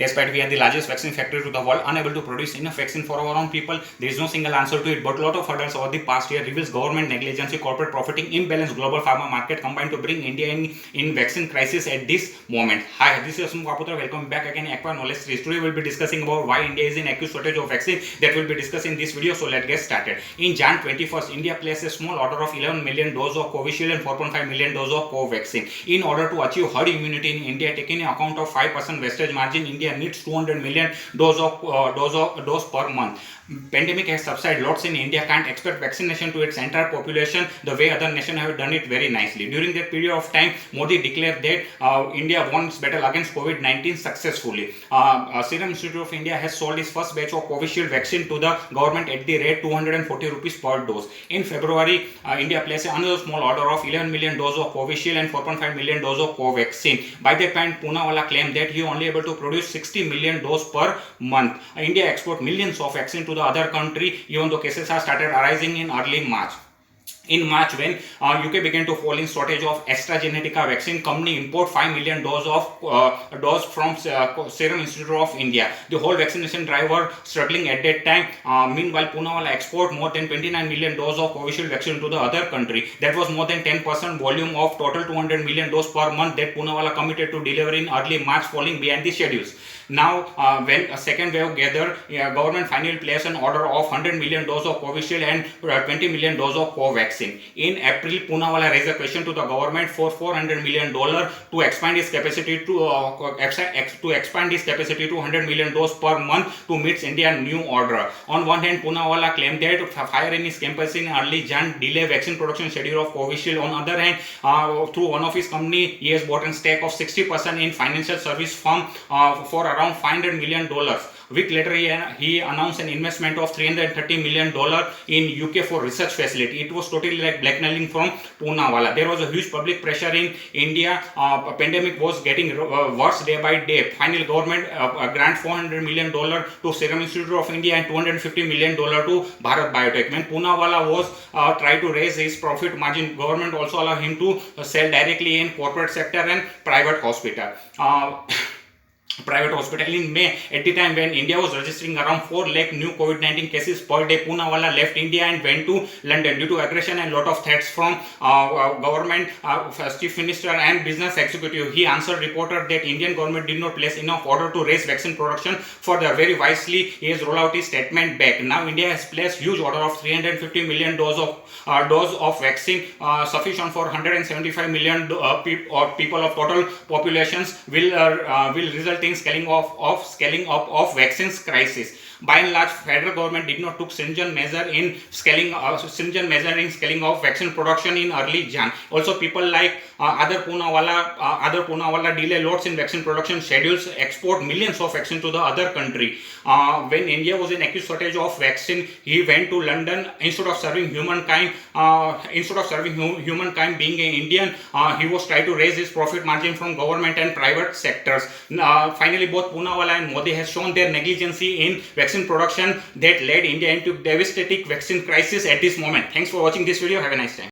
Despite we are the largest vaccine factory to the world, unable to produce enough vaccine for our own people, there is no single answer to it. But a lot of hurdles over the past year reveals government negligence, corporate profiting, imbalance, global pharma market combined to bring India in vaccine crisis at this moment. Hi, this is Asum Kaputra. Welcome back again, Aqua Knowledge Series. Today we'll be discussing about why India is in acute shortage of vaccine. That will be discussed in this video. So let's get started. In Jan 21st, India placed a small order of 11 million doses of Covishield and 4.5 million doses of Covaxin. In order to achieve herd immunity in India, taking into account of 5% wastage margin, India needs 200 million dose per month. Pandemic has subsided. Lots in India can't expect vaccination to its entire population the way other nations have done it very nicely. During that period of time, Modi declared that India won its battle against COVID-19 successfully. Serum Institute of India has sold its first batch of Covishield vaccine to the government at the rate 240 rupees per dose. In February, India placed another small order of 11 million doses of Covishield and 4.5 million doses of Covaxin. By that time, Poonawalla claimed that he only able to produce 60 million doses per month. India export millions of vaccine to the other country, even though cases are started arising in early March. In March, when UK began to fall in shortage of AstraZeneca vaccine, company import 5 million dose from Serum Institute of India. The whole vaccination drive were struggling at that time. Meanwhile, Poonawalla export more than 29 million doses of Covishield vaccine to the other country. That was more than 10% volume of total 200 million doses per month that Poonawalla committed to deliver in early March, falling behind the schedules. Now, when a second wave gathered, government finally placed an order of 100 million doses of Covishield and 20 million doses of Covaxin. In April, Poonawalla raised a question to the government for $400 million to expand its capacity to expand its capacity to 100 million doses per month to meet India's new order. On one hand, Poonawalla claimed that fire in his campus in early Jan delay vaccine production schedule of Covishield. On the other hand, through one of his company, he has bought a stake of 60% in financial service firm for around $500 million. A week later, he announced an investment of $330 million in UK for research facility. It was totally like blackmailing from Poonawalla. There was a huge public pressure in India. Pandemic was getting worse day by day. Finally, government grant $400 million to Serum Institute of India and $250 million to Bharat Biotech. When Poonawalla was trying to raise his profit margin, government also allowed him to sell directly in corporate sector and private hospital. In May, at the time when India was registering around 4 lakh new COVID-19 cases per day, Poonawalla left India and went to London due to aggression and lot of threats from government, chief minister and business executive. He answered reporter that Indian government did not place enough order to raise vaccine production further. Very wisely, he has rolled out his statement back. Now India has placed huge order of 350 million dose of vaccine, sufficient for 175 million people of total populations, will result in scaling up of vaccines crisis. By and large, federal government did not took stringent measure in scaling of vaccine production in early Jan. Also, people like other Poonawalla delay lots in vaccine production schedules, export millions of vaccine to the other country. When India was in acute shortage of vaccine, he went to London instead of serving humankind. Being an Indian, he was trying to raise his profit margin from government and private sectors. Finally, both Poonawalla and Modi has shown their negligence in vaccine production that led India into devastating vaccine crisis at this moment. Thanks for watching this video. Have a nice time.